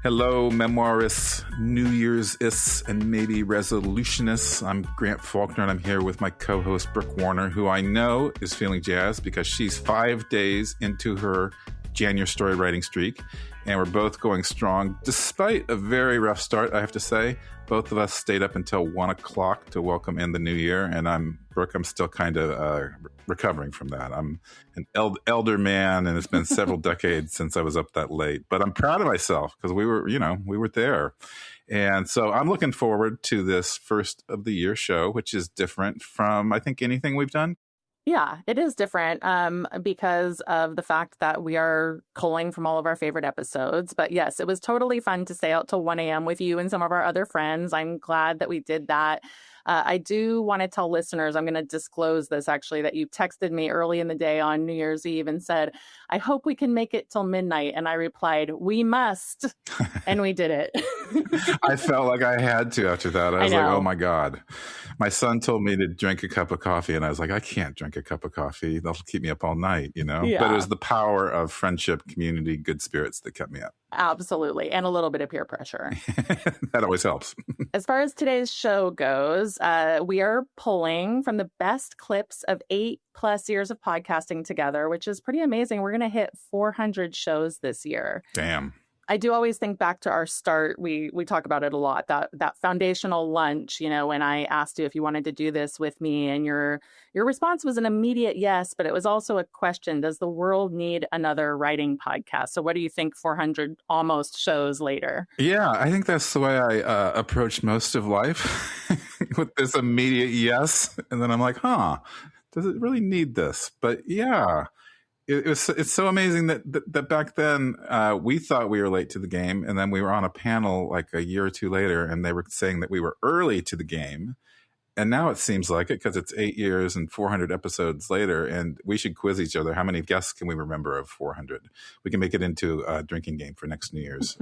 Hello, memoirists, New Year's-ists, and maybe resolutionists. I'm Grant Faulkner, and I'm here with my co-host, Brooke Warner, who I know is feeling jazzed because she's 5 days into her January story writing streak, and we're both going strong, despite a very rough start, I have to say. Both of us stayed up until 1 o'clock to welcome in the new year, and Brooke, I'm still kind of recovering from that. I'm an elder man, and it's been several decades since I was up that late. But I'm proud of myself because we were there. And so I'm looking forward to this first of the year show, which is different from, I think, anything we've done. Yeah, it is different because of the fact that we are culling from all of our favorite episodes. But yes, it was totally fun to stay out till 1 a.m. with you and some of our other friends. I'm glad that we did that. I do want to tell listeners, I'm going to disclose this actually, that you texted me early in the day on New Year's Eve and said, I hope we can make it till midnight. And I replied, we must. And we did it. I felt like I had to after that. I was like, oh my God. My son told me to drink a cup of coffee, and I was like, I can't drink a cup of coffee. That'll keep me up all night, Yeah. But it was the power of friendship, community, good spirits that kept me up. Absolutely. And a little bit of peer pressure. That always helps. As far as today's show goes, we are pulling from the best clips of 8+ years of podcasting together, which is pretty amazing. We're going to hit 400 shows this year. Damn. I do always think back to our start. We talk about it a lot, that foundational lunch, when I asked you if you wanted to do this with me, and your response was an immediate yes, but it was also a question. Does the world need another writing podcast? So what do you think 400 almost shows later? Yeah, I think that's the way I approach most of life with this immediate yes. And then I'm like, does it really need this? But yeah. It's so amazing that back then we thought we were late to the game, and then we were on a panel like a year or two later, and they were saying that we were early to the game. And now it seems like it because it's 8 years and 400 episodes later, and we should quiz each other. How many guests can we remember of 400? We can make it into a drinking game for next New Year's.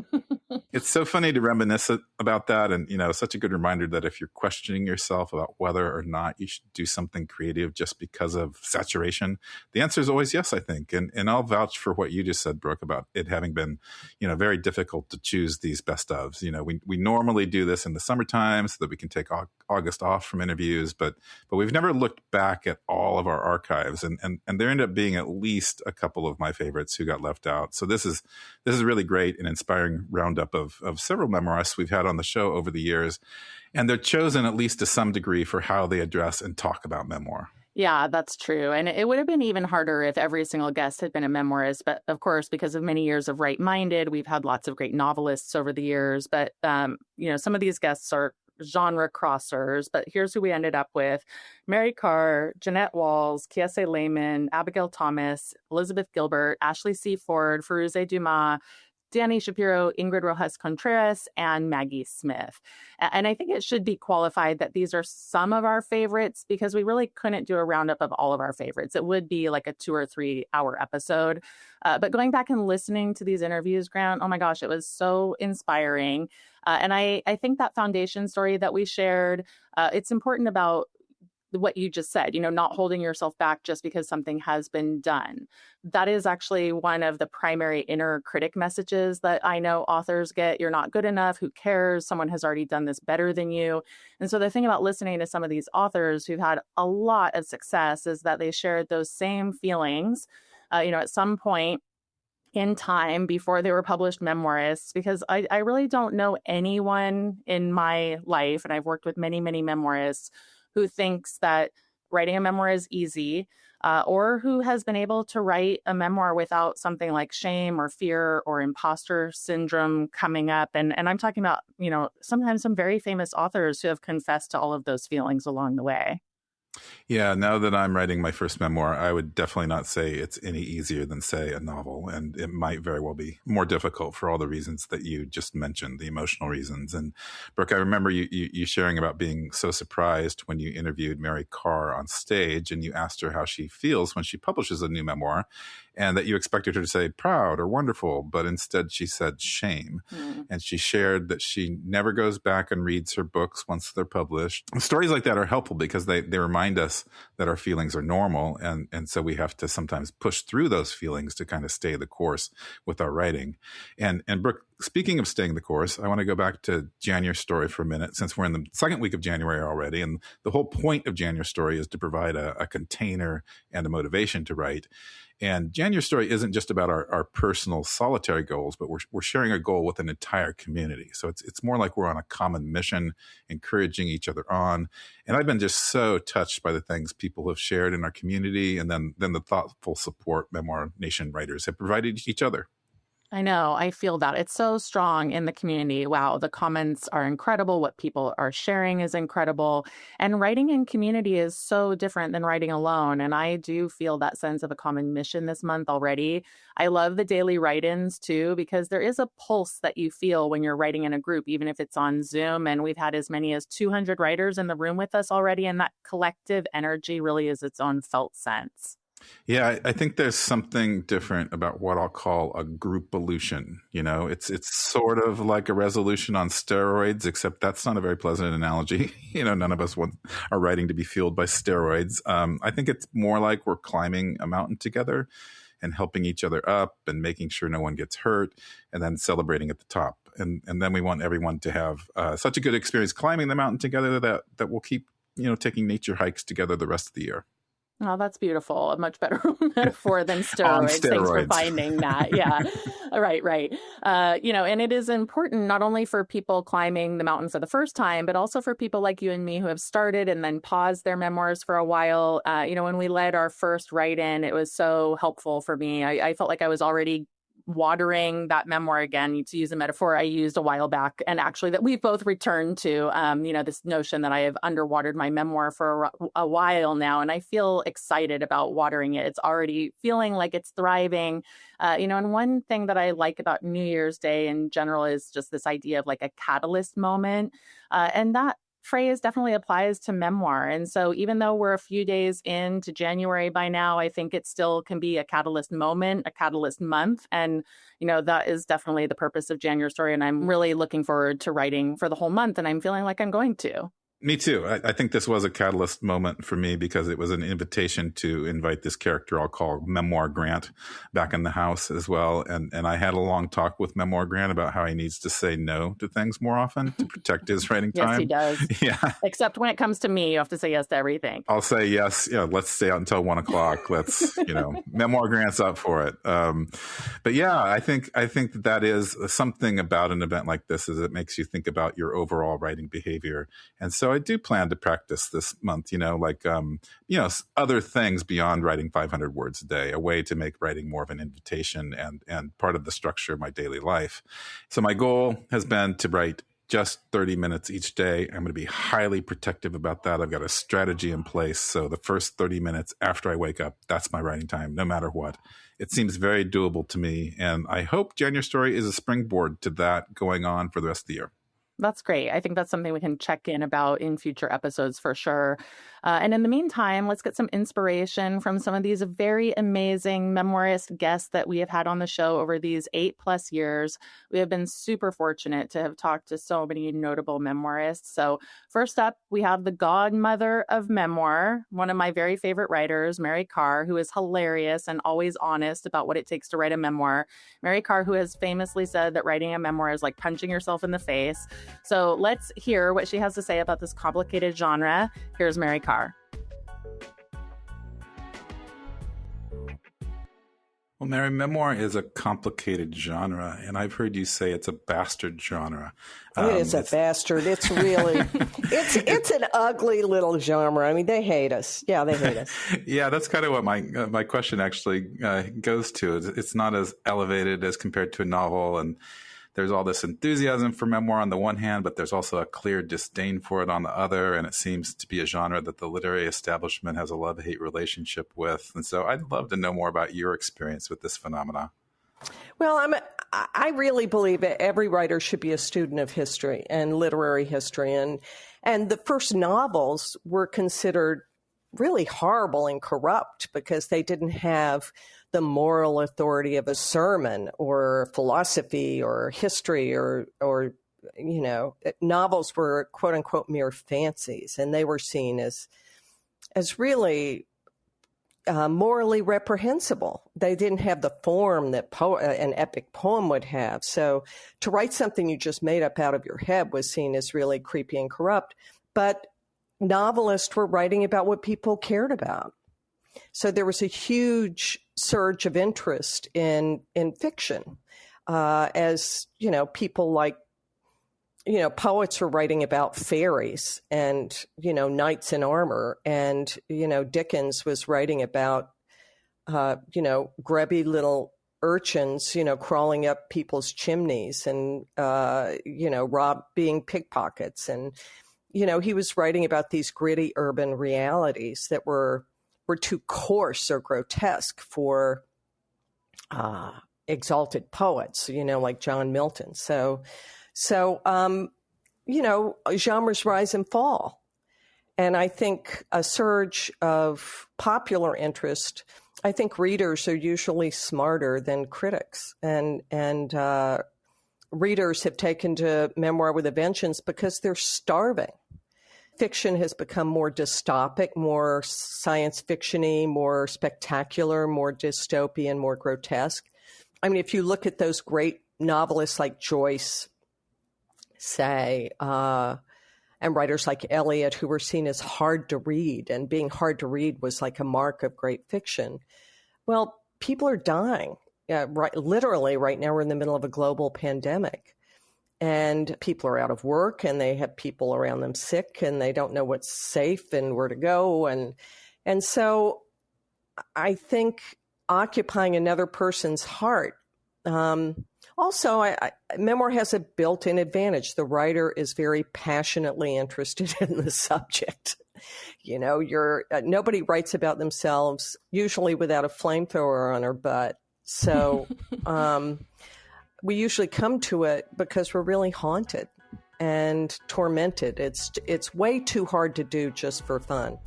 It's so funny to reminisce about that. And, such a good reminder that if you're questioning yourself about whether or not you should do something creative just because of saturation, the answer is always yes, I think. And I'll vouch for what you just said, Brooke, about it having been, very difficult to choose these best ofs. We normally do this in the summertime so that we can take August off from interviews, but we've never looked back at all of our archives, and there ended up being at least a couple of my favorites who got left out. So this is really great and inspiring roundup of several memoirists we've had on the show over the years, and they're chosen at least to some degree for how they address and talk about memoir. Yeah, that's true. And it would have been even harder if every single guest had been a memoirist. But of course, because of many years of Right Minded, we've had lots of great novelists over the years. But, some of these guests are genre crossers, but here's who we ended up with: Mary Karr, Jeanette Walls, Kiese Lehman, Abigail Thomas, Elizabeth Gilbert, Ashley C. Ford, Firuze Dumas, Danny Shapiro, Ingrid Rojas Contreras, and Maggie Smith. And I think it should be qualified that these are some of our favorites because we really couldn't do a roundup of all of our favorites. It would be like a 2 or 3 hour episode. But going back and listening to these interviews, Grant, oh my gosh, it was so inspiring. And I think that foundation story that we shared, it's important about what you just said, not holding yourself back just because something has been done. That is actually one of the primary inner critic messages that I know authors get. You're not good enough. Who cares? Someone has already done this better than you. And so the thing about listening to some of these authors who've had a lot of success is that they shared those same feelings, at some point in time before they were published memoirists, because I really don't know anyone in my life, and I've worked with many, many memoirists, who thinks that writing a memoir is easy, or who has been able to write a memoir without something like shame or fear or imposter syndrome coming up. And I'm talking about, sometimes some very famous authors who have confessed to all of those feelings along the way. Yeah, now that I'm writing my first memoir, I would definitely not say it's any easier than, say, a novel. And it might very well be more difficult for all the reasons that you just mentioned, the emotional reasons. And Brooke, I remember you sharing about being so surprised when you interviewed Mary Karr on stage and you asked her how she feels when she publishes a new memoir. and that you expected her to say proud or wonderful, but instead she said shame. And she shared that she never goes back and reads her books once they're published. Stories like that are helpful because they remind us that our feelings are normal. And so we have to sometimes push through those feelings to kind of stay the course with our writing. And Brooke, speaking of staying the course, I want to go back to Jan Your Story for a minute, since we're in the second week of January already. And the whole point of Jan Your Story is to provide a container and a motivation to write. And Jan Your Story isn't just about our personal solitary goals, but we're sharing a goal with an entire community. So it's more like we're on a common mission, encouraging each other on. And I've been just so touched by the things people have shared in our community, and then the thoughtful support Memoir Nation writers have provided each other. I know. I feel that. It's so strong in the community. Wow. The comments are incredible. What people are sharing is incredible. And writing in community is so different than writing alone. And I do feel that sense of a common mission this month already. I love the daily write-ins too, because there is a pulse that you feel when you're writing in a group, even if it's on Zoom. And we've had as many as 200 writers in the room with us already. And that collective energy really is its own felt sense. Yeah, I think there's something different about what I'll call a group-olution. It's sort of like a resolution on steroids, except that's not a very pleasant analogy. None of us want our writing to be fueled by steroids. I think it's more like we're climbing a mountain together and helping each other up and making sure no one gets hurt, and then celebrating at the top. And then we want everyone to have such a good experience climbing the mountain together that we'll keep taking nature hikes together the rest of the year. Oh, that's beautiful. A much better metaphor than On steroids. Thanks for steroids. finding that. Yeah. Right. And it is important not only for people climbing the mountain for the first time, but also for people like you and me who have started and then paused their memoirs for a while. When we led our first write-in, it was so helpful for me. I felt like I was already watering that memoir again, to use a metaphor I used a while back, and actually that we've both returned to, this notion that I have underwatered my memoir for a while now, and I feel excited about watering it. It's already feeling like it's thriving. And one thing that I like about New Year's Day in general is just this idea of like a catalyst moment. And that phrase definitely applies to memoir. And so even though we're a few days into January by now, I think it still can be a catalyst moment, a catalyst month. And, that is definitely the purpose of Jan Your Story. And I'm really looking forward to writing for the whole month. And I'm feeling like I'm going to. Me too. I think this was a catalyst moment for me because it was an invitation to invite this character I'll call Memoir Grant back in the house as well. And I had a long talk with Memoir Grant about how he needs to say no to things more often to protect his writing time. Yes, he does. Yeah. Except when it comes to me, you have to say yes to everything. I'll say yes. Let's stay out until 1 o'clock. Let's, Memoir Grant's up for it. But yeah, I think that is something about an event like this is it makes you think about your overall writing behavior. And so I do plan to practice this month, other things beyond writing 500 words a day, a way to make writing more of an invitation and part of the structure of my daily life. So my goal has been to write just 30 minutes each day. I'm going to be highly protective about that. I've got a strategy in place. So the first 30 minutes after I wake up, that's my writing time, no matter what. It seems very doable to me. And I hope Jan Your Story is a springboard to that going on for the rest of the year. That's great. I think that's something we can check in about in future episodes for sure. And in the meantime, let's get some inspiration from some of these very amazing memoirist guests that we have had on the show over these 8+ years. We have been super fortunate to have talked to so many notable memoirists. So first up, we have the godmother of memoir, one of my very favorite writers, Mary Karr, who is hilarious and always honest about what it takes to write a memoir. Mary Karr, who has famously said that writing a memoir is like punching yourself in the face. So let's hear what she has to say about this complicated genre. Here's Mary Karr. Well, Mary, memoir is a complicated genre, and I've heard you say it's a bastard genre. It is a bastard. It's really, it's an ugly little genre. I mean, they hate us. Yeah, they hate us. Yeah, that's kind of what my question actually goes to. It's not as elevated as compared to a novel, and there's all this enthusiasm for memoir on the one hand, but there's also a clear disdain for it on the other. And it seems to be a genre that the literary establishment has a love-hate relationship with. And so I'd love to know more about your experience with this phenomena. Well, I really believe that every writer should be a student of history and literary history. And the first novels were considered really horrible and corrupt because they didn't have the moral authority of a sermon or philosophy or history or novels were quote unquote mere fancies, and they were seen as really morally reprehensible. They didn't have the form that an epic poem would have. So to write something you just made up out of your head was seen as really creepy and corrupt. But novelists were writing about what people cared about. So there was a huge surge of interest in fiction, as people like poets were writing about fairies and knights in armor, and Dickens was writing about grubby little urchins crawling up people's chimneys and being pickpockets, and he was writing about these gritty urban realities that were too coarse or grotesque for exalted poets, like John Milton. So genres rise and fall. And I think a surge of popular interest, I think readers are usually smarter than critics. And readers have taken to memoir with a vengeance because they're starving. Fiction has become more dystopic, more science fiction-y, more spectacular, more dystopian, more grotesque. I mean, if you look at those great novelists like Joyce, say, and writers like Eliot, who were seen as hard to read, and being hard to read was like a mark of great fiction. Well, people are dying. Literally, right now we're in the middle of a global pandemic. And people are out of work, and they have people around them sick, and they don't know what's safe and where to go. And so I think occupying another person's heart. Also, memoir has a built-in advantage. The writer is very passionately interested in the subject. Nobody writes about themselves, usually without a flamethrower on their butt. So we usually come to it because we're really haunted and tormented. It's way too hard to do just for fun.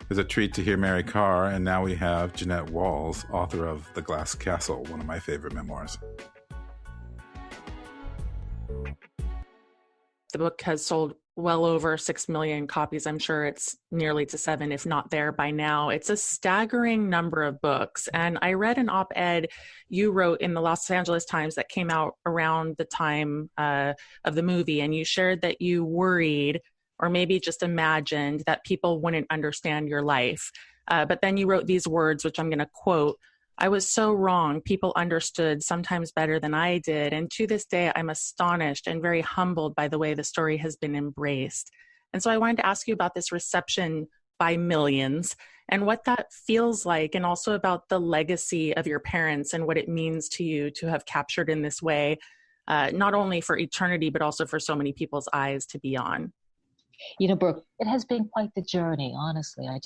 It's a treat to hear Mary Karr, and now we have Jeanette Walls, author of The Glass Castle, one of my favorite memoirs. The book has sold well over 6 million copies. I'm sure it's nearly to 7, if not there by now. It's a staggering number of books. And I read an op-ed you wrote in the Los Angeles Times that came out around the time of the movie. And you shared that you worried, or maybe just imagined, that people wouldn't understand your life. But then you wrote these words, which I'm going to quote: "I was so wrong. People understood sometimes better than I did. And to this day, I'm astonished and very humbled by the way the story has been embraced." And so I wanted to ask you about this reception by millions and what that feels like, and also about the legacy of your parents and what it means to you to have captured in this way, not only for eternity, but also for so many people's eyes to be on. Brooke, it has been quite the journey, honestly. I'm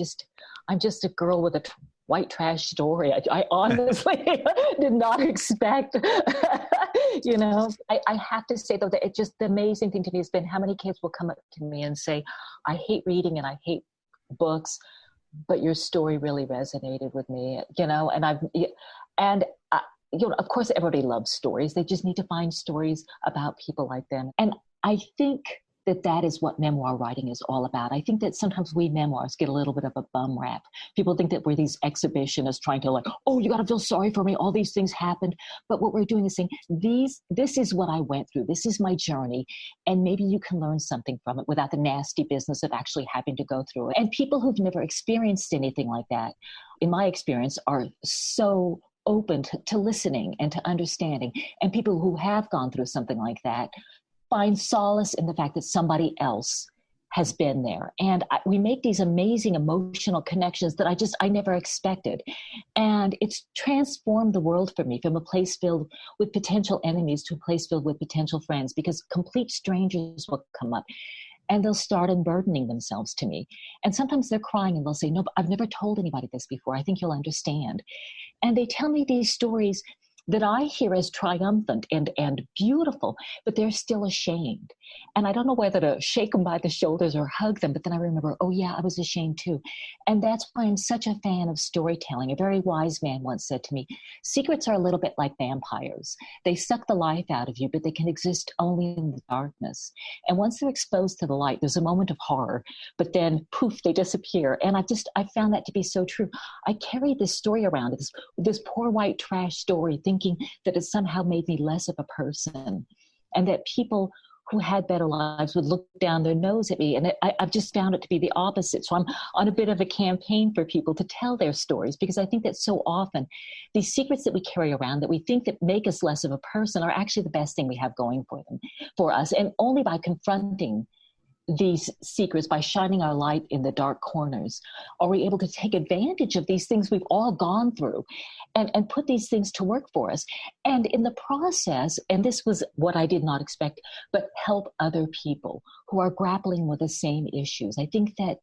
just a girl with a white trash story. I honestly did not expect, I have to say, though, that it's just the amazing thing to me has been how many kids will come up to me and say, "I hate reading and I hate books, but your story really resonated with me," and of course, everybody loves stories. They just need to find stories about people like them. And I think that is what memoir writing is all about. I think that sometimes we memoirs get a little bit of a bum rap. People think that we're these exhibitionists trying to oh, you got to feel sorry for me. All these things happened. But what we're doing is saying, this is what I went through. This is my journey. And maybe you can learn something from it without the nasty business of actually having to go through it. And people who've never experienced anything like that, in my experience, are so open to listening and to understanding. And people who have gone through something like that find solace in the fact that somebody else has been there. And we make these amazing emotional connections that I never expected. And it's transformed the world for me from a place filled with potential enemies to a place filled with potential friends, because complete strangers will come up and they'll start unburdening themselves to me. And sometimes they're crying and they'll say, "No, but I've never told anybody this before. I think you'll understand." And they tell me these stories that I hear as triumphant and beautiful, but they're still ashamed. And I don't know whether to shake them by the shoulders or hug them, but then I remember, oh yeah, I was ashamed too. And that's why I'm such a fan of storytelling. A very wise man once said to me, secrets are a little bit like vampires. They suck the life out of you, but they can exist only in the darkness. And once they're exposed to the light, there's a moment of horror, but then poof, they disappear. And I found that to be so true. I carried this story around, this poor white trash story, thinking that it somehow made me less of a person, and that people who had better lives would look down their nose at me. And I've just found it to be the opposite. So I'm on a bit of a campaign for people to tell their stories, because I think that so often these secrets that we carry around that we think that make us less of a person are actually the best thing we have going for us. And only by confronting these secrets, by shining our light in the dark corners, are we able to take advantage of these things we've all gone through and put these things to work for us. And in the process, and this was what I did not expect, but help other people who are grappling with the same issues. I think that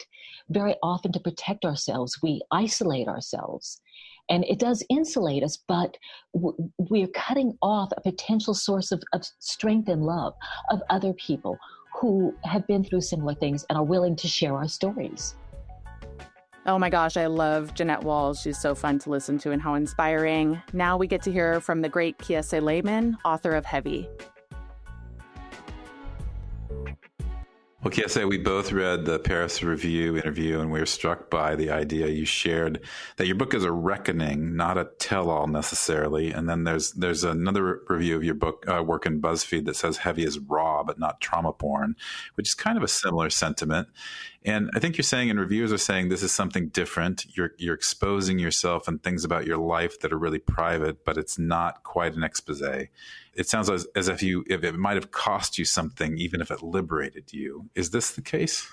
very often to protect ourselves, we isolate ourselves. And it does insulate us, but we're cutting off a potential source of strength and love of other people who have been through similar things and are willing to share our stories. Oh my gosh, I love Jeanette Walls. She's so fun to listen to and how inspiring. Now we get to hear from the great Kiese Lehman, author of Heavy. Well, Kiese, we both read the Paris Review interview, and we were struck by the idea you shared that your book is a reckoning, not a tell-all necessarily. And then there's another review of your book work in BuzzFeed that says Heavy is raw but not trauma-born, which is kind of a similar sentiment. And I think you're saying, and reviewers are saying, this is something different. You're exposing yourself and things about your life that are really private, but it's not quite an expose. It sounds as if it might have cost you something, even if it liberated you. Is this the case?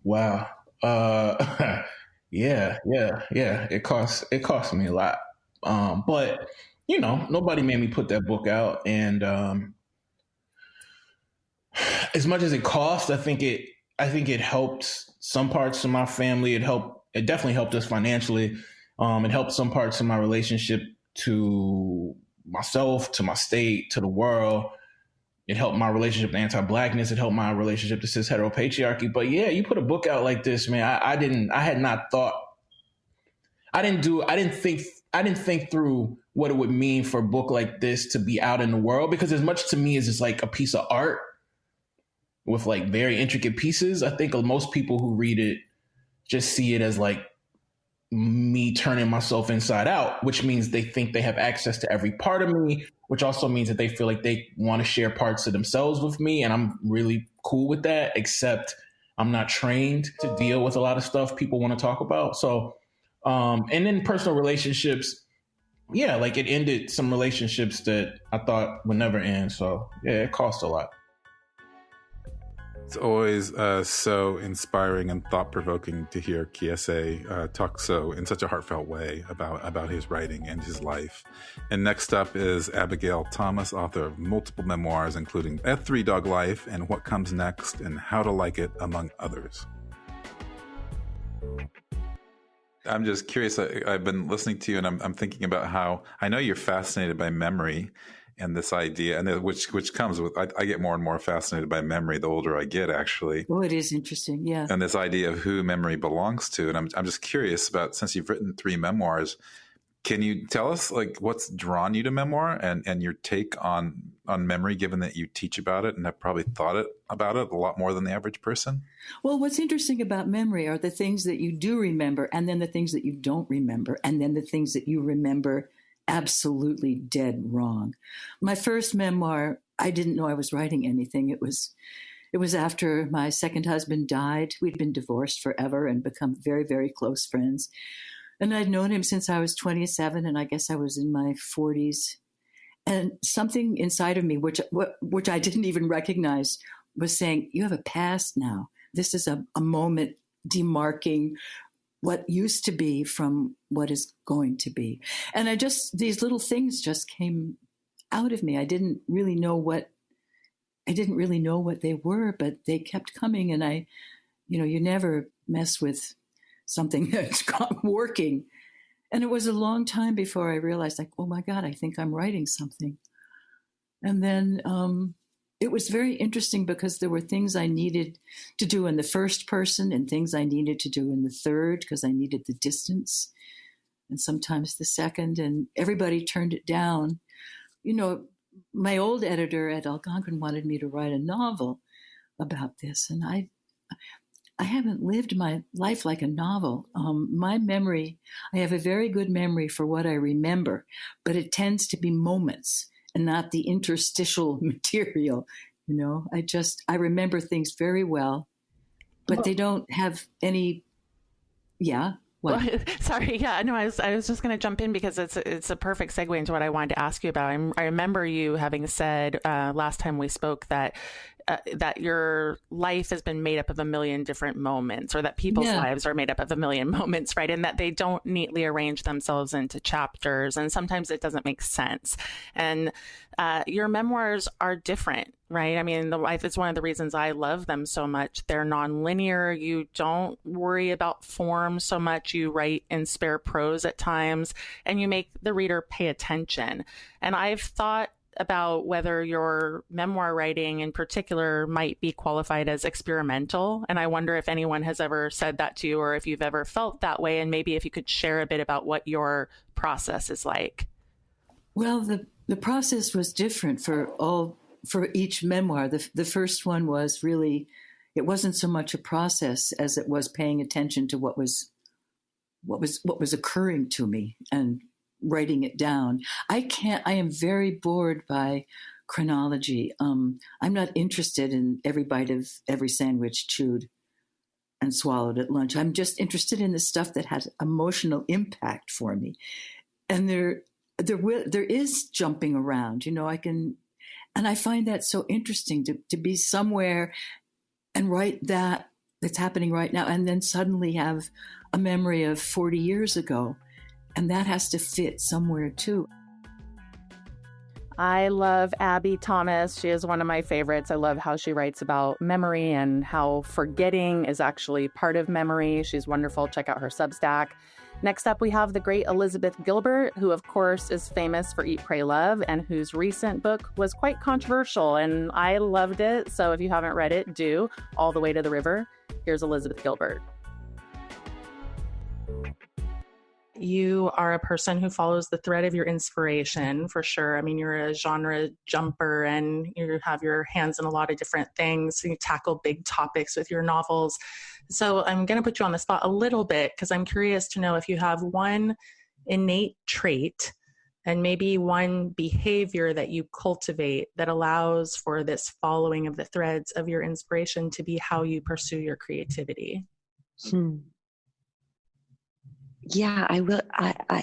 Wow. Yeah. It cost me a lot. But nobody made me put that book out. And as much as it cost, I think it helped some parts of my family. It definitely helped us financially. It helped some parts of my relationship to myself, to my state, to the world. It helped my relationship to anti-Blackness. It helped my relationship to cis heteropatriarchy. But yeah, you put a book out like this, man. I didn't think through what it would mean for a book like this to be out in the world, because as much to me as it's like a piece of art with like very intricate pieces, I think most people who read it just see it as like me turning myself inside out, which means they think they have access to every part of me, which also means that they feel like they want to share parts of themselves with me. And I'm really cool with that, except I'm not trained to deal with a lot of stuff people want to talk about. So, and then personal relationships. Yeah, like it ended some relationships that I thought would never end. So yeah, it cost a lot. It's always so inspiring and thought-provoking to hear Kiese talk in such a heartfelt way about his writing and his life. And next up is Abigail Thomas, author of multiple memoirs, including A Three Dog Life and What Comes Next and How to Like It, among others. I'm just curious. I've been listening to you, and I'm thinking about how I know you're fascinated by memory. And this idea, and which comes with, I get more and more fascinated by memory the older I get, actually. Oh, it is interesting, yeah. And this idea of who memory belongs to. And I'm just curious about, since you've written 3 memoirs, can you tell us like what's drawn you to memoir and your take on memory, given that you teach about it and have probably thought about it a lot more than the average person? Well, what's interesting about memory are the things that you do remember, and then the things that you don't remember, and then the things that you remember absolutely dead wrong. My first memoir, I didn't know I was writing anything. It was after my second husband died. We'd been divorced forever and become very, very close friends. And I'd known him since I was 27, and I guess I was in my 40s. And something inside of me, which I didn't even recognize, was saying, you have a past now. This is a moment demarking what used to be from what is going to be. And these little things just came out of me. I didn't really know what they were, but they kept coming. And you never mess with something that's not working. And it was a long time before I realized, like, oh my God, I think I'm writing something. And then it was very interesting because there were things I needed to do in the first person and things I needed to do in the third because I needed the distance, and sometimes the second, and everybody turned it down. You know, my old editor at Algonquin wanted me to write a novel about this, and I haven't lived my life like a novel. My memory, I have a very good memory for what I remember, but it tends to be moments and not the interstitial material. You know, I remember things very well, but they don't have any. Yeah. What? Well, sorry. Yeah, no, I was just going to jump in because it's a perfect segue into what I wanted to ask you about. I remember you having said last time we spoke that your life has been made up of a million different moments, or that people's lives are made up of a million moments, right? And that they don't neatly arrange themselves into chapters, and sometimes it doesn't make sense. And your memoirs are different, right? I mean, the life is one of the reasons I love them so much. They're nonlinear. You don't worry about form so much. You write in spare prose at times, and you make the reader pay attention. And I've thought about whether your memoir writing in particular might be qualified as experimental. And I wonder if anyone has ever said that to you, or if you've ever felt that way. And maybe if you could share a bit about what your process is like. Well, the process was different for each memoir. The first one was really, it wasn't so much a process as it was paying attention to what was occurring to me and writing it down. I am very bored by chronology. I'm not interested in every bite of every sandwich chewed and swallowed at lunch. I'm just interested in the stuff that has emotional impact for me. And there is jumping around, you know, and I find that so interesting to be somewhere and write that's happening right now, and then suddenly have a memory of 40 years ago. And that has to fit somewhere too. I love Abby Thomas. She is one of my favorites. I love how she writes about memory and how forgetting is actually part of memory. She's wonderful. Check out her Substack. Next up, we have the great Elizabeth Gilbert, who, of course, is famous for Eat, Pray, Love, and whose recent book was quite controversial, and I loved it. So if you haven't read it, do. All the Way to the River. Here's Elizabeth Gilbert. You are a person who follows the thread of your inspiration, for sure. I mean, you're a genre jumper and you have your hands in a lot of different things. You tackle big topics with your novels. So I'm going to put you on the spot a little bit because I'm curious to know if you have one innate trait and maybe one behavior that you cultivate that allows for this following of the threads of your inspiration to be how you pursue your creativity. Yeah, I will.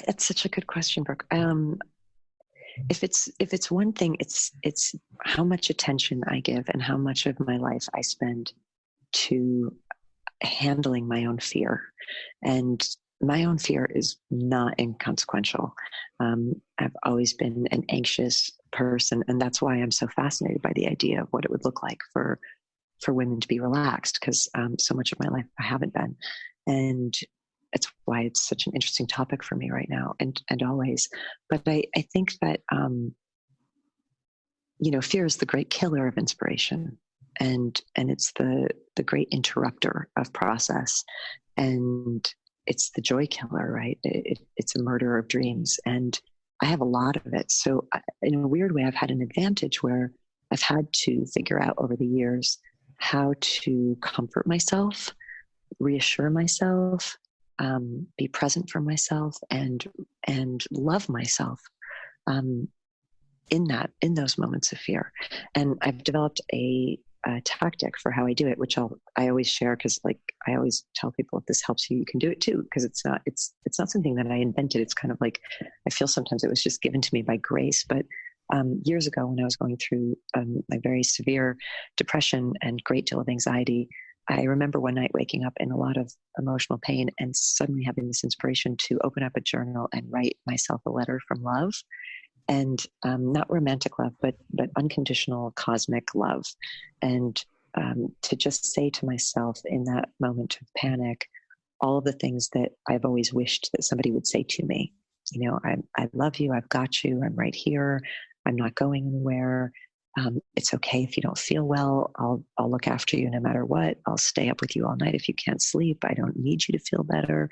It's such a good question, Brooke. If it's one thing, it's how much attention I give and how much of my life I spend to handling my own fear. And my own fear is not inconsequential. I've always been an anxious person, and that's why I'm so fascinated by the idea of what it would look like for women to be relaxed, because so much of my life I haven't been. And it's why it's such an interesting topic for me right now and always. But I think that, fear is the great killer of inspiration, and it's the great interrupter of process, and it's the joy killer, right? It's a murder of dreams. And I have a lot of it. So in a weird way, I've had an advantage where I've had to figure out over the years how to comfort myself, reassure myself, be present for myself, and love myself in those moments of fear. And I've developed a tactic for how I do it, which I always share, because I always tell people, if this helps you, you can do it too, because it's not something that I invented. It's kind of like, I feel sometimes it was just given to me by grace. But years ago, when I was going through my very severe depression and great deal of anxiety, I remember one night waking up in a lot of emotional pain and suddenly having this inspiration to open up a journal and write myself a letter from love, and not romantic love, but unconditional cosmic love. And to just say to myself in that moment of panic, all of the things that I've always wished that somebody would say to me. You know, I love you. I've got you. I'm right here. I'm not going anywhere. It's okay if you don't feel well. I'll look after you no matter what. I'll stay up with you all night if you can't sleep. I don't need you to feel better.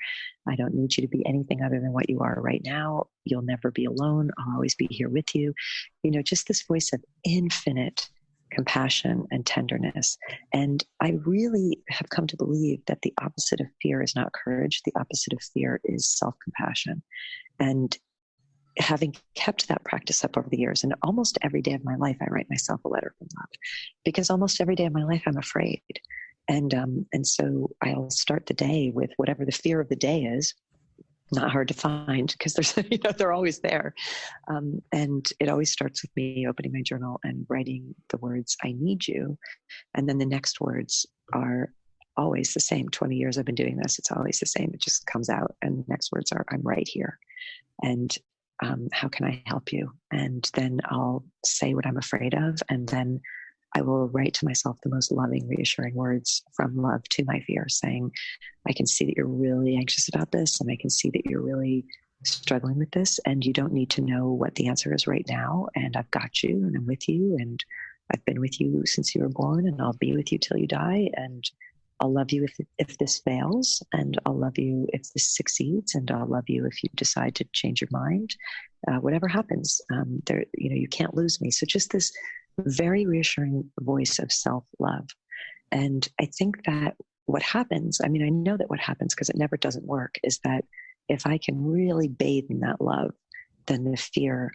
I don't need you to be anything other than what you are right now. You'll never be alone. I'll always be here with you. You know, just this voice of infinite compassion and tenderness. And I really have come to believe that the opposite of fear is not courage. The opposite of fear is self-compassion. And having kept that practice up over the years, and almost every day of my life, I write myself a letter from love, because almost every day of my life, I'm afraid. And so I'll start the day with whatever the fear of the day is. Not hard to find, because there's, you know, they're always there. And it always starts with me opening my journal and writing the words, I need you. And then the next words are always the same. 20 years I've been doing this. It's always the same. It just comes out. And the next words are, I'm right here. And how can I help you? And then I'll say what I'm afraid of. And then I will write to myself the most loving, reassuring words from love to my fear, saying, I can see that you're really anxious about this, and I can see that you're really struggling with this, and you don't need to know what the answer is right now. And I've got you, and I'm with you, and I've been with you since you were born, and I'll be with you till you die. And I'll love you if this fails, and I'll love you if this succeeds, and I'll love you if you decide to change your mind. Whatever happens, you can't lose me. So just this very reassuring voice of self-love. And I think that what happens, I mean, I know that what happens, because it never doesn't work, is that if I can really bathe in that love, then the fear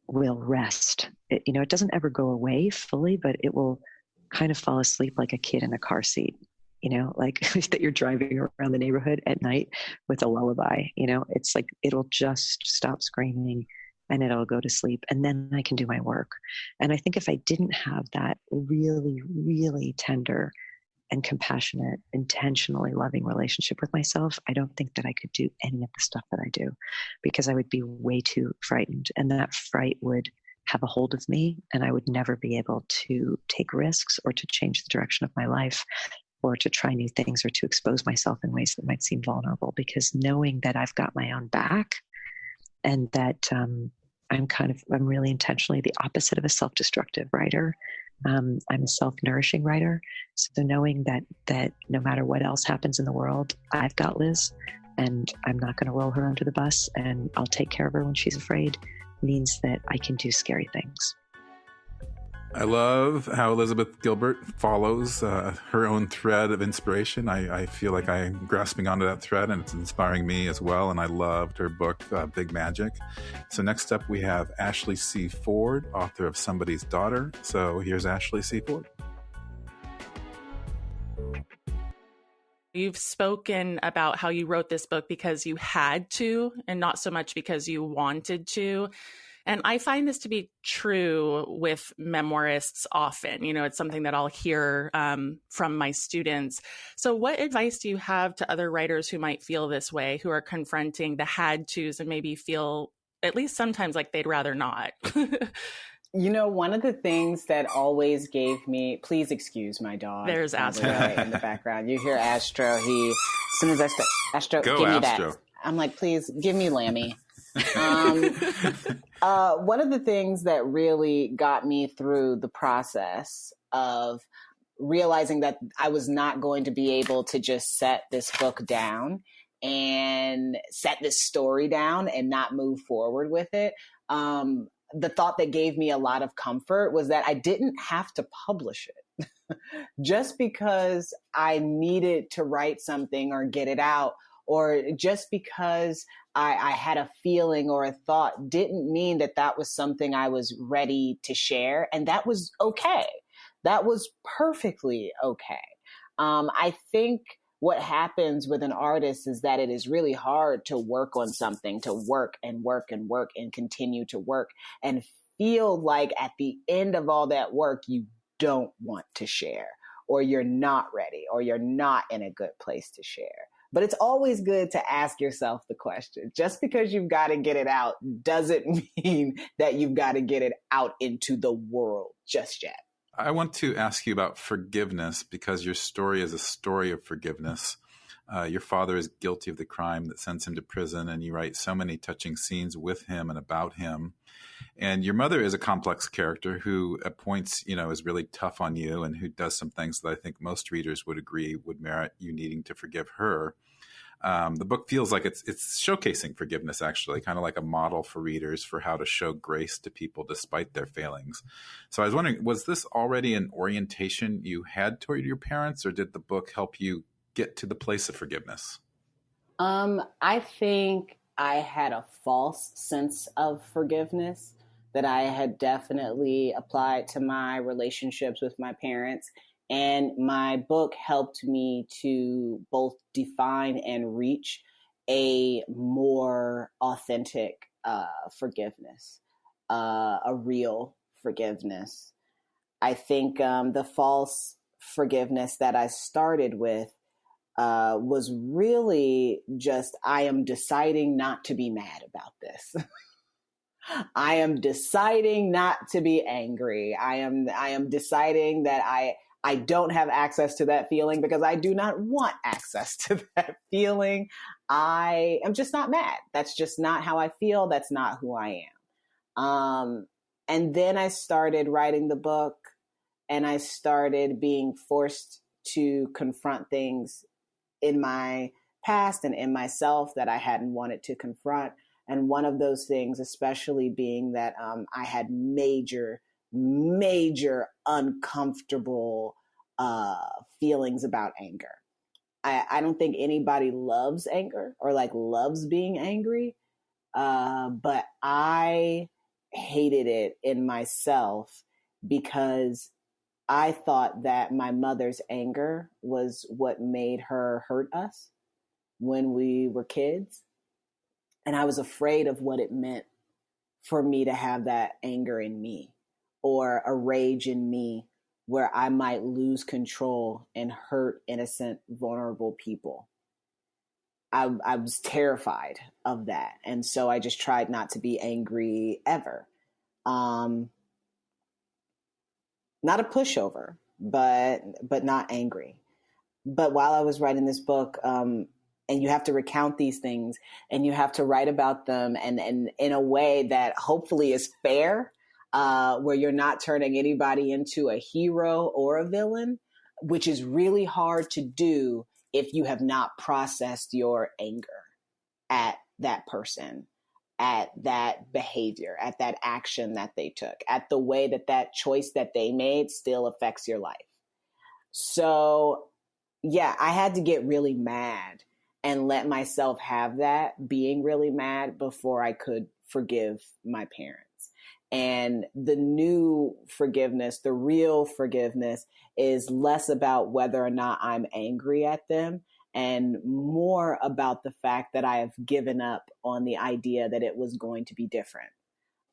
will rest. It doesn't ever go away fully, but it will kind of fall asleep like a kid in a car seat. Like that you're driving around the neighborhood at night with a lullaby. It's like it'll just stop screaming and it'll go to sleep, and then I can do my work. And I think if I didn't have that really, really tender and compassionate, intentionally loving relationship with myself, I don't think that I could do any of the stuff that I do, because I would be way too frightened, and that fright would have a hold of me, and I would never be able to take risks or to change the direction of my life, or to try new things, or to expose myself in ways that might seem vulnerable. Because knowing that I've got my own back, and that I'm really intentionally the opposite of a self-destructive writer. I'm a self-nourishing writer. So knowing that no matter what else happens in the world, I've got Liz, and I'm not going to roll her under the bus, and I'll take care of her when she's afraid, means that I can do scary things. I love how Elizabeth Gilbert follows her own thread of inspiration. I feel like I'm grasping onto that thread, and it's inspiring me as well. And I loved her book, Big Magic. So next up, we have Ashley C. Ford, author of Somebody's Daughter. So here's Ashley C. Ford. You've spoken about how you wrote this book because you had to, and not so much because you wanted to. And I find this to be true with memoirists often. It's something that I'll hear from my students. So what advice do you have to other writers who might feel this way, who are confronting the had tos and maybe feel, at least sometimes, like they'd rather not? One of the things that always gave me, please excuse my dog. There's Astro in the background. You hear Astro. As soon as I start, Astro, Go, give me Astro. that. I'm like, please give me Lammy. One of the things that really got me through the process of realizing that I was not going to be able to just set this book down and set this story down and not move forward with it. The thought that gave me a lot of comfort was that I didn't have to publish it. Just because I needed to write something or get it out, or just because I had a feeling or a thought, didn't mean that was something I was ready to share. And that was okay. That was perfectly okay. I think what happens with an artist is that it is really hard to work on something, to work and work and work and continue to work, and feel like at the end of all that work, you don't want to share, or you're not ready, or you're not in a good place to share. But it's always good to ask yourself the question. Just because you've got to get it out doesn't mean that you've got to get it out into the world just yet. I want to ask you about forgiveness, because your story is a story of forgiveness. Your father is guilty of the crime that sends him to prison, and you write so many touching scenes with him and about him. And your mother is a complex character who, at points, is really tough on you and who does some things that I think most readers would agree would merit you needing to forgive her. The book feels like it's showcasing forgiveness, actually, kind of like a model for readers for how to show grace to people despite their failings. So I was wondering, was this already an orientation you had toward your parents, or did the book help you get to the place of forgiveness? I think I had a false sense of forgiveness that I had definitely applied to my relationships with my parents. And my book helped me to both define and reach a more authentic forgiveness, a real forgiveness. I think the false forgiveness that I started with was really just, I am deciding not to be mad about this. I am deciding not to be angry. I am deciding that I don't have access to that feeling because I do not want access to that feeling. I am just not mad. That's just not how I feel. That's not who I am. And then I started writing the book, and I started being forced to confront things in my past and in myself that I hadn't wanted to confront. And one of those things, especially being that I had major uncomfortable feelings about anger. I don't think anybody loves anger or loves being angry, but I hated it in myself because I thought that my mother's anger was what made her hurt us when we were kids. And I was afraid of what it meant for me to have that anger in me or a rage in me where I might lose control and hurt innocent, vulnerable people. I was terrified of that. And so I just tried not to be angry ever. Not a pushover, but not angry. But while I was writing this book, and you have to recount these things and you have to write about them and in a way that hopefully is fair, where you're not turning anybody into a hero or a villain, which is really hard to do if you have not processed your anger at that person, at that behavior, at that action that they took, at the way that choice that they made still affects your life. So yeah, I had to get really mad and let myself have that being really mad before I could forgive my parents. And the new forgiveness, the real forgiveness, is less about whether or not I'm angry at them and more about the fact that I have given up on the idea that it was going to be different.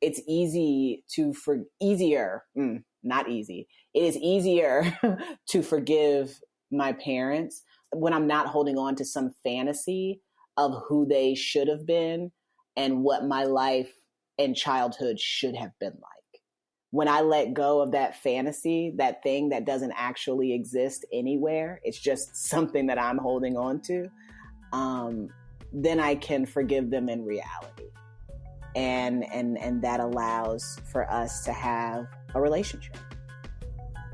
It's easy to not easy. It is easier to forgive my parents when I'm not holding on to some fantasy of who they should have been and what my life and childhood should have been like. When I let go of that fantasy, that thing that doesn't actually exist anywhere, it's just something that I'm holding on to, then I can forgive them in reality. And that allows for us to have a relationship.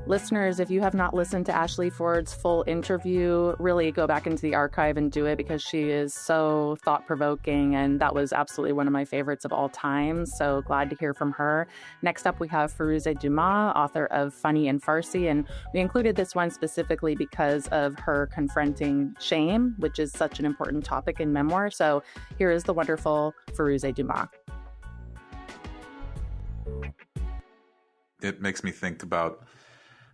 Listeners, if you have not listened to Ashley Ford's full interview, really go back into the archive and do it because she is so thought-provoking, and that was absolutely one of my favorites of all time. So glad to hear from her. Next up, we have Firouzeh Dumas, author of Funny and Farsi, and we included this one specifically because of her confronting shame, which is such an important topic in memoir. So here is the wonderful Firouzeh Dumas. It makes me think about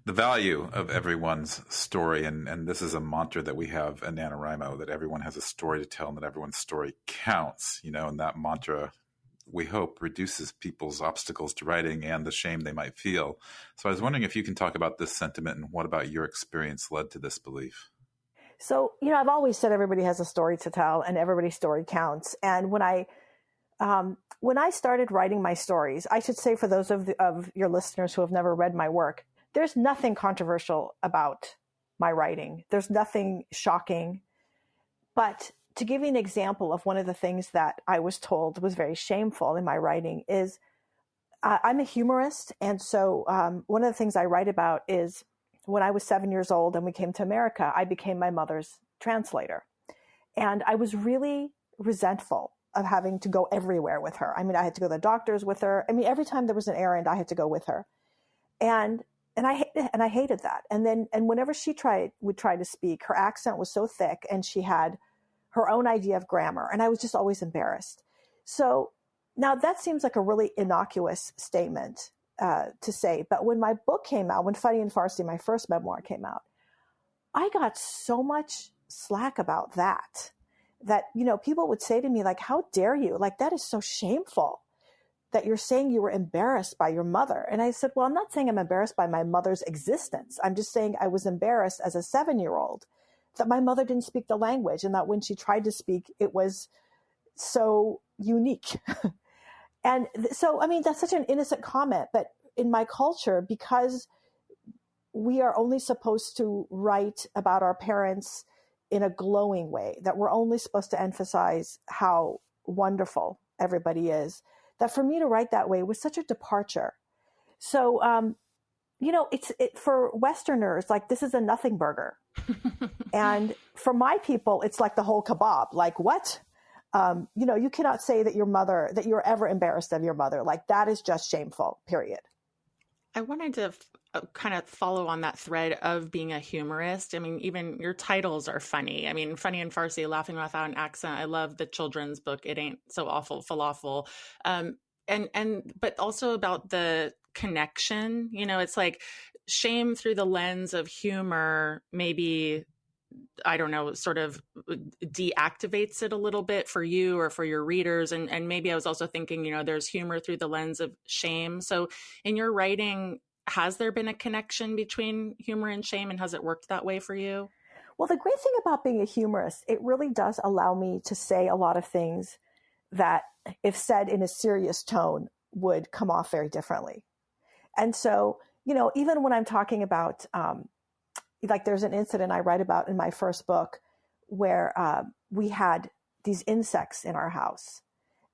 the value of everyone's story. And this is a mantra that we have at NaNoWriMo, that everyone has a story to tell and that everyone's story counts, and that mantra, we hope, reduces people's obstacles to writing and the shame they might feel. So I was wondering if you can talk about this sentiment and what about your experience led to this belief? So, I've always said everybody has a story to tell and everybody's story counts. And when I started writing my stories, I should say for those of your listeners who have never read my work, there's nothing controversial about my writing. There's nothing shocking. But to give you an example of one of the things that I was told was very shameful in my writing is I'm a humorist. And so one of the things I write about is when I was 7 years old and we came to America, I became my mother's translator. And I was really resentful of having to go everywhere with her. I mean, I had to go to the doctors with her. I mean, every time there was an errand, I had to go with her. And I hated that. And whenever she would try to speak, her accent was so thick and she had her own idea of grammar. And I was just always embarrassed. So now that seems like a really innocuous statement to say. But when my book came out, when Funny and Farsi, my first memoir, came out, I got so much slack about that, people would say to me, like, how dare you? Like, that is so shameful that you're saying you were embarrassed by your mother. And I said, well, I'm not saying I'm embarrassed by my mother's existence. I'm just saying I was embarrassed as a 7-year-old that my mother didn't speak the language and that when she tried to speak, it was so unique. And so, I mean, that's such an innocent comment, but in my culture, because we are only supposed to write about our parents in a glowing way, that we're only supposed to emphasize how wonderful everybody is, that for me to write that way was such a departure. So, for Westerners, like, this is a nothing burger. And for my people, it's like the whole kebab. Like, what? You cannot say that you're ever embarrassed of your mother. Like, that is just shameful, period. I wanted to kind of follow on that thread of being a humorist. I mean, even your titles are funny. I mean, Funny and Farsi, Laughing Without an Accent. I love the children's book, It Ain't So Awful, Falafel. But also about the connection, it's like shame through the lens of humor, maybe, I don't know, sort of deactivates it a little bit for you or for your readers. And maybe I was also thinking, there's humor through the lens of shame. So in your writing, has there been a connection between humor and shame, and has it worked that way for you? Well, the great thing about being a humorist, it really does allow me to say a lot of things that, if said in a serious tone, would come off very differently. And so, even when I'm talking about, like, there's an incident I write about in my first book where we had these insects in our house,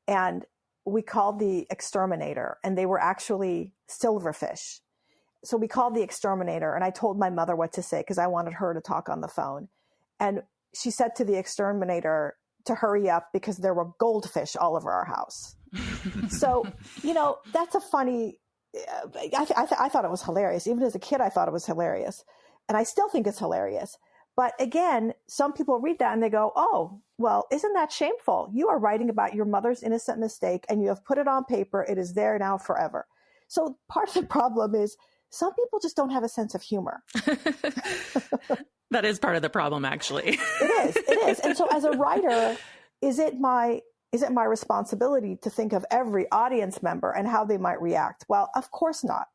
and we called the exterminator, and they were actually silverfish. So we called the exterminator, and I told my mother what to say because I wanted her to talk on the phone. And she said to the exterminator to hurry up because there were goldfish all over our house. So, that's a funny, I thought it was hilarious. Even as a kid, I thought it was hilarious. And I still think it's hilarious. But again, some people read that and they go, oh, well, isn't that shameful? You are writing about your mother's innocent mistake and you have put it on paper. It is there now forever. So part of the problem is some people just don't have a sense of humor. That is part of the problem, actually. It is. And so as a writer, is it my responsibility to think of every audience member and how they might react? Well, of course not.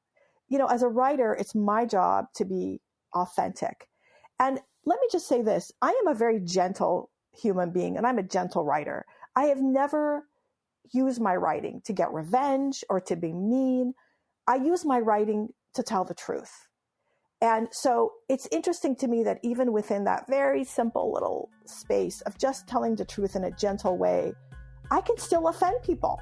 As a writer, it's my job to be authentic. And let me just say this. I am a very gentle human being, and I'm a gentle writer. I have never used my writing to get revenge or to be mean. I use my writing to tell the truth. And so it's interesting to me that even within that very simple little space of just telling the truth in a gentle way, I can still offend people.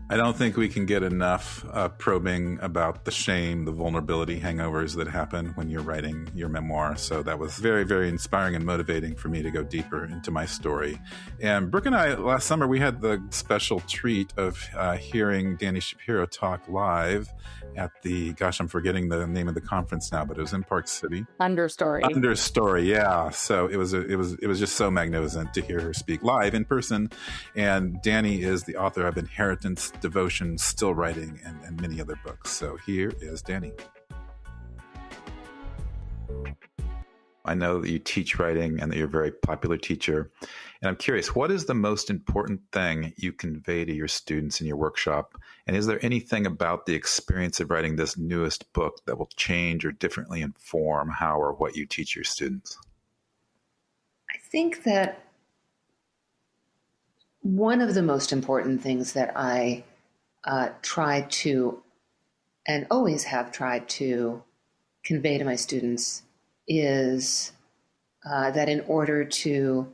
I don't think we can get enough probing about the shame, the vulnerability hangovers that happen when you're writing your memoir. So that was very, very inspiring and motivating for me to go deeper into my story. And Brooke and I, last summer, we had the special treat of hearing Dani Shapiro talk live at I'm forgetting the name of the conference now, but it was in Park City. Understory, yeah. So it was just so magnificent to hear her speak live in person. And Dani is the author of Inheritance, Devotion, Still Writing, and many other books. So here is Dani. I know that you teach writing and that you're a very popular teacher. And I'm curious, what is the most important thing you convey to your students in your workshop? And is there anything about the experience of writing this newest book that will change or differently inform how or what you teach your students? I think that one of the most important things that I try to, and always have tried to, convey to my students is that in order to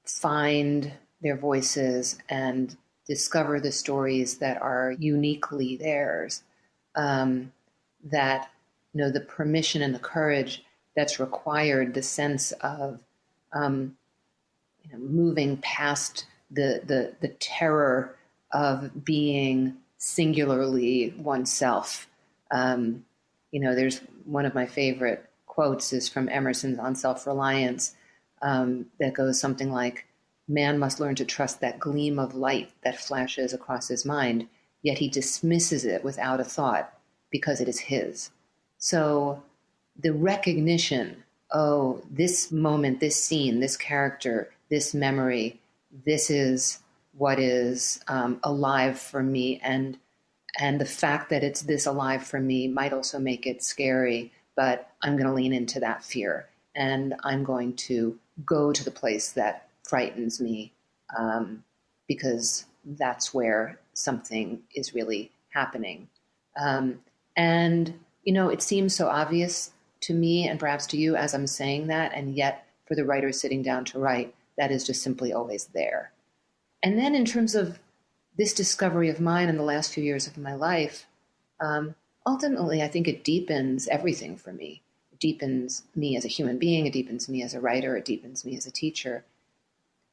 find their voices and discover the stories that are uniquely theirs. That, the permission and the courage that's required, the sense of moving past the terror of being singularly oneself. There's one of my favorite quotes is from Emerson's On Self-Reliance, that goes something like, "Man must learn to trust that gleam of light that flashes across his mind, yet he dismisses it without a thought because it is his." So the recognition, oh, this moment, this scene, this character, this memory, this is what is alive for me. And the fact that it's this alive for me might also make it scary, but I'm going to lean into that fear. And I'm going to go to the place that frightens me, because that's where something is really happening. It seems so obvious to me and perhaps to you as I'm saying that, and yet for the writer sitting down to write, that is just simply always there. And then in terms of this discovery of mine in the last few years of my life, ultimately, I think it deepens everything for me. It deepens me as a human being. It deepens me as a writer. It deepens me as a teacher,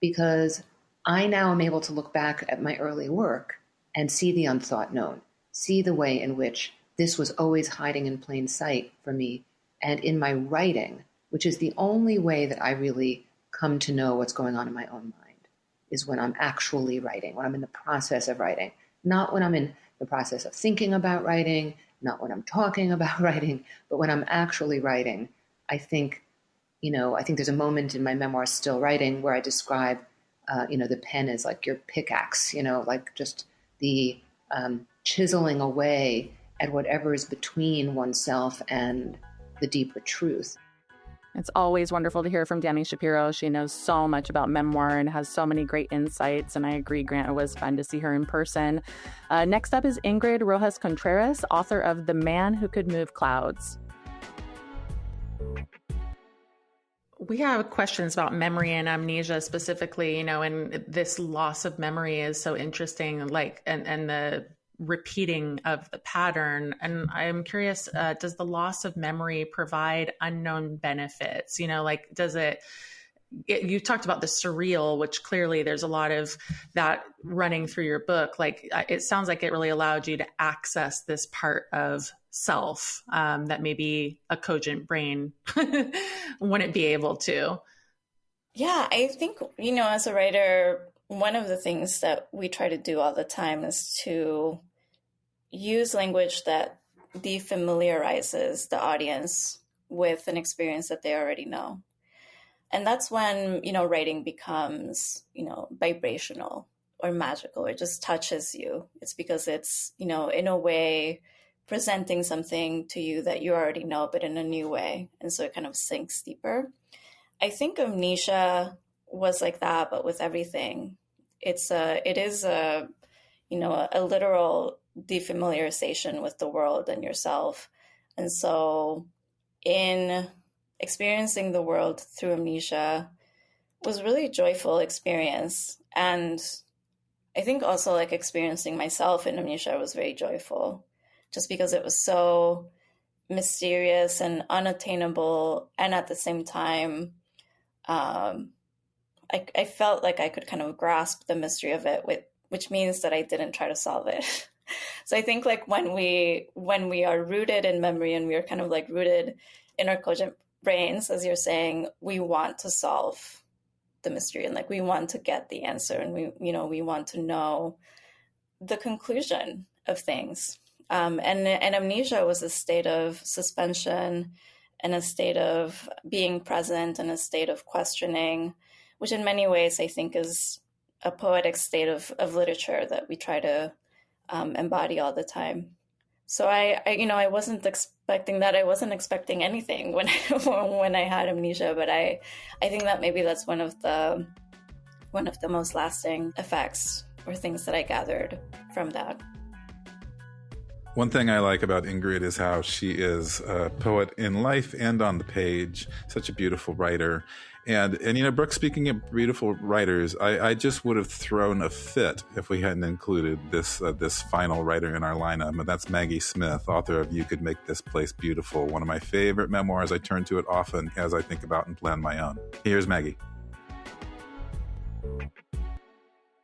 because I now am able to look back at my early work and see the unthought known, see the way in which this was always hiding in plain sight for me. And in my writing, which is the only way that I really come to know what's going on in my own mind, is when I'm actually writing, when I'm in the process of writing, not when I'm in the process of thinking about writing, not when I'm talking about writing, but when I'm actually writing. I think there's a moment in my memoir, Still Writing, where I describe, the pen is like your pickaxe, like just the chiseling away at whatever is between oneself and the deeper truth. It's always wonderful to hear from Dani Shapiro. She knows so much about memoir and has so many great insights. And I agree, Grant, it was fun to see her in person. Next up is Ingrid Rojas Contreras, author of The Man Who Could Move Clouds. We have questions about memory and amnesia specifically, and this loss of memory is so interesting, and the repeating of the pattern. And I'm curious, does the loss of memory provide unknown benefits? Does it, you talked about the surreal, which clearly there's a lot of that running through your book. It sounds like it really allowed you to access this part of self that maybe a cogent brain wouldn't be able to. Yeah, I think, as a writer, one of the things that we try to do all the time is to use language that defamiliarizes the audience with an experience that they already know. And that's when, writing becomes, vibrational or magical. It just touches you. It's because it's, in a way, presenting something to you that you already know, but in a new way. And so it kind of sinks deeper. I think amnesia was like that, but with everything. It is a literal defamiliarization with the world and yourself. And so in experiencing the world through amnesia was really a joyful experience. And I think also experiencing myself in amnesia was very joyful, just because it was so mysterious and unattainable. And at the same time, I felt like I could kind of grasp the mystery of it, which means that I didn't try to solve it. So I think when we are rooted in memory and we are kind of rooted in our cogent brains, as you're saying, we want to solve the mystery and we want to get the answer, and we want to know the conclusion of things. And amnesia was a state of suspension and a state of being present and a state of questioning, which in many ways I think is a poetic state of literature that we try to embody all the time. So I wasn't expecting that. I wasn't expecting anything when I had amnesia, but I think that maybe that's one of the most lasting effects or things that I gathered from that. One thing I like about Ingrid is how she is a poet in life and on the page. Such a beautiful writer. And Brooke, speaking of beautiful writers, I just would have thrown a fit if we hadn't included this final writer in our lineup. And that's Maggie Smith, author of You Could Make This Place Beautiful, one of my favorite memoirs. I turn to it often as I think about and plan my own. Here's Maggie.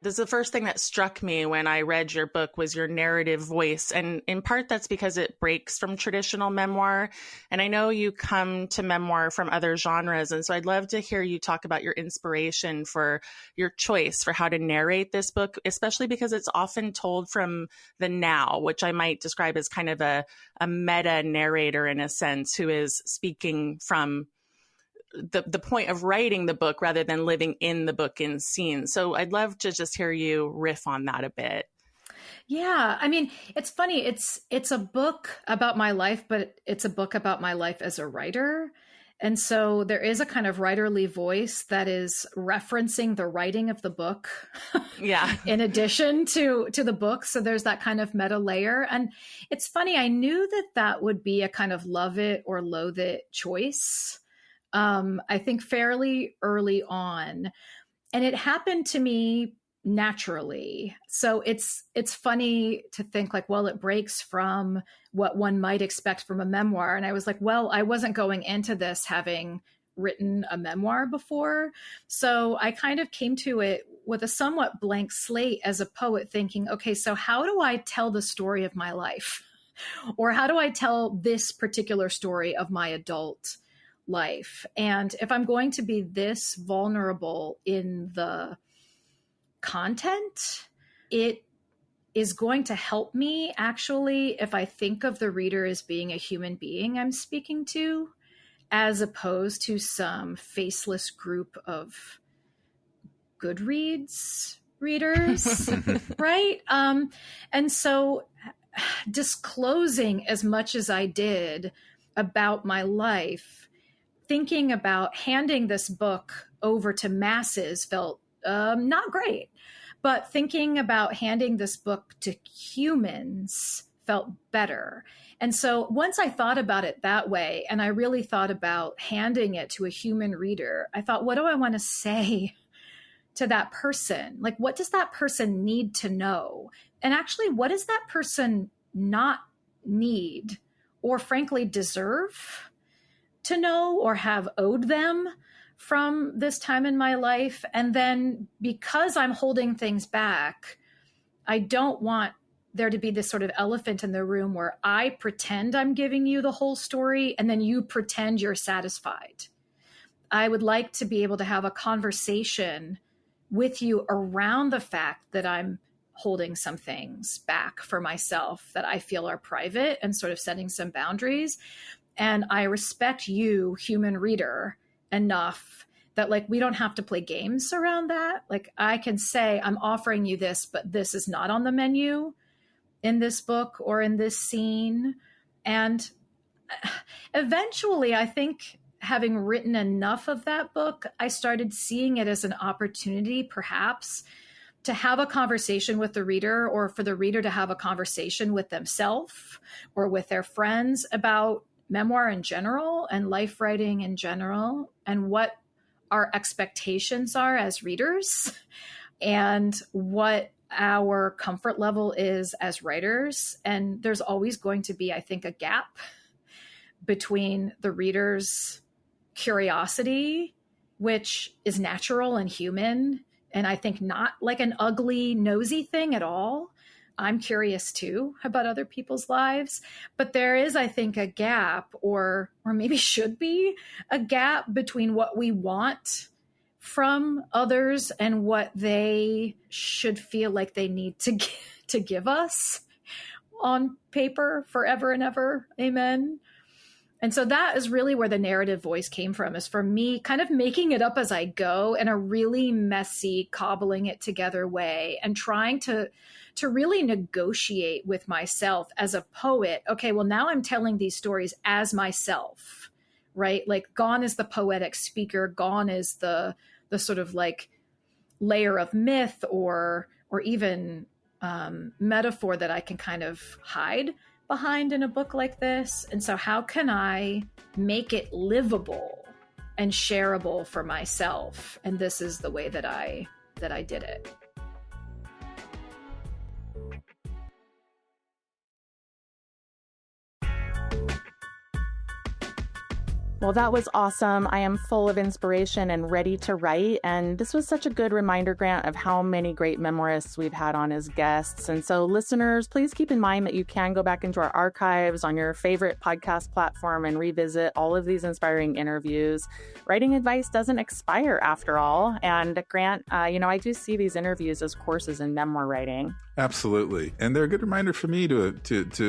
This is the first thing that struck me when I read your book was your narrative voice. And in part, that's because it breaks from traditional memoir. And I know you come to memoir from other genres. And so I'd love to hear you talk about your inspiration for your choice for how to narrate this book, especially because it's often told from the now, which I might describe as kind of a meta narrator in a sense, who is speaking from the point of writing the book rather than living in the book in scenes. So I'd love to just hear you riff on that a bit. Yeah. I mean, it's funny. It's a book about my life, but it's a book about my life as a writer. And so there is a kind of writerly voice that is referencing the writing of the book. Yeah. In addition to the book. So there's that kind of meta layer. And it's funny. I knew that would be a kind of love it or loathe it choice. I think fairly early on, and it happened to me naturally. So it's funny to think like, well, it breaks from what one might expect from a memoir. And I was like, well, I wasn't going into this having written a memoir before. So I kind of came to it with a somewhat blank slate as a poet, thinking, okay, so how do I tell the story of my life? Or how do I tell this particular story of my adult life? And if I'm going to be this vulnerable in the content, it is going to help me actually if I think of the reader as being a human being I'm speaking to, as opposed to some faceless group of Goodreads readers, right? And so disclosing as much as I did about my life, thinking about handing this book over to masses felt not great, but thinking about handing this book to humans felt better. And so once I thought about it that way, and I really thought about handing it to a human reader, I thought, what do I want to say to that person? Like, what does that person need to know? And actually, what does that person not need or frankly deserve to know or have owed them from this time in my life? And then because I'm holding things back, I don't want there to be this sort of elephant in the room where I pretend I'm giving you the whole story and then you pretend you're satisfied. I would like to be able to have a conversation with you around the fact that I'm holding some things back for myself that I feel are private and sort of setting some boundaries. And I respect you, human reader, enough that like, we don't have to play games around that. Like I can say, I'm offering you this, but this is not on the menu in this book or in this scene. And eventually, I think having written enough of that book, I started seeing it as an opportunity, perhaps, to have a conversation with the reader, or for the reader to have a conversation with themselves or with their friends about memoir in general and life writing in general, and what our expectations are as readers and what our comfort level is as writers. And there's always going to be, I think, a gap between the reader's curiosity, which is natural and human, and I think not like an ugly, nosy thing at all. I'm curious too about other people's lives, but there is, I think, a gap, or maybe should be a gap between what we want from others and what they should feel like they need to give us on paper forever and ever. Amen. And so that is really where the narrative voice came from, is for me kind of making it up as I go in a really messy, cobbling it together way, and trying to really negotiate with myself as a poet. Okay, well, now I'm telling these stories as myself, right? Like gone is the poetic speaker, gone is the sort of like layer of myth or even metaphor that I can kind of hide behind in a book like this. And so how can I make it livable and shareable for myself? And this is the way that I did it. Well, that was awesome. I am full of inspiration and ready to write. And this was such a good reminder, Grant, of how many great memoirists we've had on as guests. And so listeners, please keep in mind that you can go back into our archives on your favorite podcast platform and revisit all of these inspiring interviews. Writing advice doesn't expire after all. And Grant, I do see these interviews as courses in memoir writing. Absolutely. And they're a good reminder for me to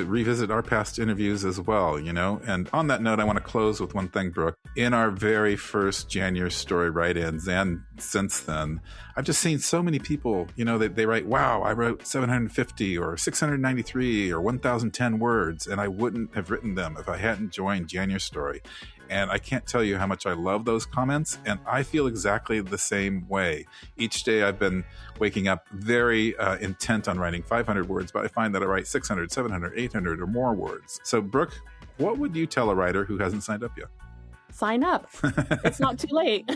revisit our past interviews as well, And on that note, I want to close with one thing, Brooke. In our very first January story write-ins, and since then, I've just seen so many people, they write, wow, I wrote 750 or 693 or 1,010 words, and I wouldn't have written them if I hadn't joined January Story. And I can't tell you how much I love those comments. And I feel exactly the same way. Each day I've been waking up very intent on writing 500 words, but I find that I write 600, 700, 800 or more words. So Brooke, what would you tell a writer who hasn't signed up yet? Sign up. It's not too late.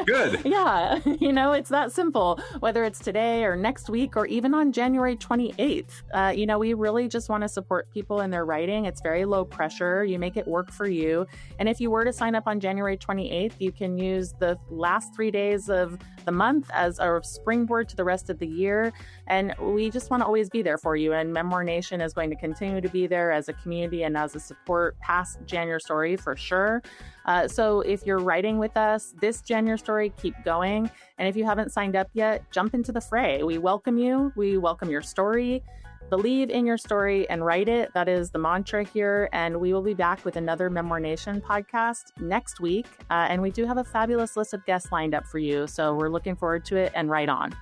Good. Yeah. It's that simple. Whether it's today or next week or even on January 28th, we really just want to support people in their writing. It's very low pressure. You make it work for you. And if you were to sign up on January 28th, you can use the last 3 days of the month as a springboard to the rest of the year. And we just want to always be there for you. And Memoir Nation is going to continue to be there as a community and as a support past January Story for sure. So if you're writing with us this January Story, keep going. And if you haven't signed up yet, jump into the fray. We welcome you. We welcome your story. Believe in your story and write it. That is the mantra here. And we will be back with another Memoir Nation podcast next week. And we do have a fabulous list of guests lined up for you. So we're looking forward to it, and write on.